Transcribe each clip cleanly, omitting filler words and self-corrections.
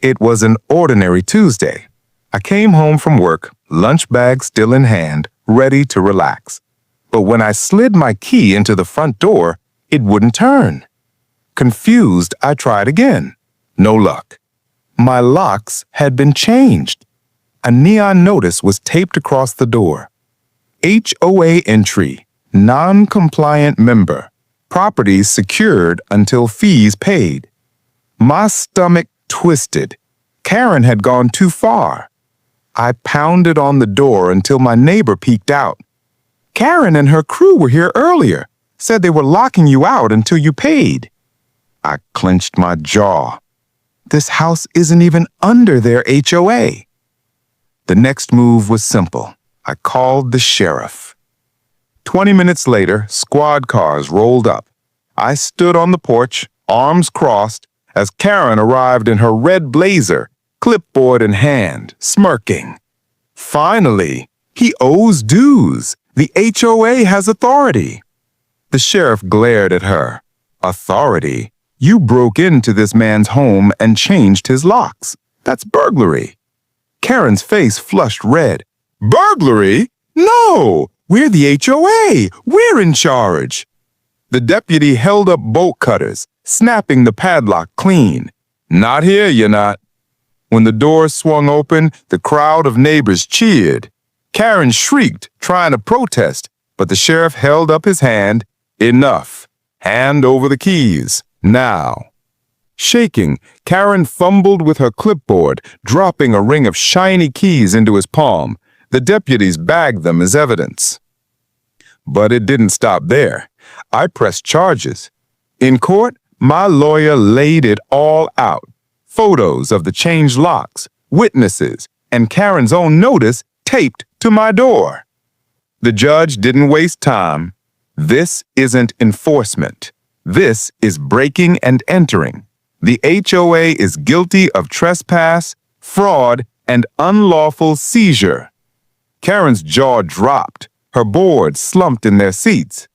It was an ordinary Tuesday. I came home from work, lunch bag still in hand, ready to relax. But when I slid my key into the front door, it wouldn't turn. Confused, I tried again. No luck. My locks had been changed. A neon notice was taped across the door. HOA entry, non-compliant member. Properties secured until fees paid. My stomach twisted. Karen had gone too far. I pounded on the door until my neighbor peeked out. Karen and her crew were here earlier, said they were locking you out until you paid. I clenched my jaw. This house isn't even under their HOA. The next move was simple. I called the sheriff. 20 minutes later, squad cars rolled up. I stood on the porch, arms crossed, as Karen arrived in her red blazer, clipboard in hand, smirking. Finally, he owes dues. The HOA has authority. The sheriff glared at her. Authority? You broke into this man's home and changed his locks. That's burglary. Karen's face flushed red. Burglary? No! We're the HOA. We're in charge. The deputy held up bolt cutters, snapping the padlock clean. Not here, you're not. When the door swung open, the crowd of neighbors cheered. Karen shrieked, trying to protest, but the sheriff held up his hand. Enough. Hand over the keys. Now. Shaking, Karen fumbled with her clipboard, dropping a ring of shiny keys into his palm. The deputies bagged them as evidence. But it didn't stop there. I pressed charges. In court, my lawyer laid it all out. Photos of the changed locks, witnesses, and Karen's own notice taped to my door. The judge didn't waste time. This isn't enforcement. This is breaking and entering. The HOA is guilty of trespass, fraud, and unlawful seizure. Karen's jaw dropped. Her boards slumped in their seats.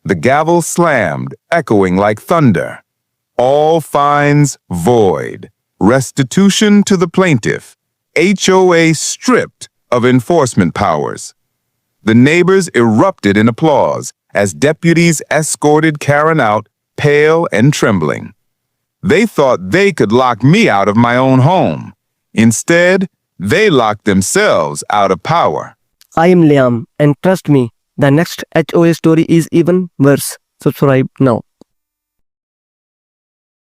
The gavel slammed, echoing like thunder. All fines void. Restitution to the plaintiff. HOA stripped of enforcement powers. The neighbors erupted in applause as deputies escorted Karen out, pale and trembling. They thought they could lock me out of my own home. Instead, they locked themselves out of power. I am Liam, and trust me, the next HOA story is even worse. Subscribe now.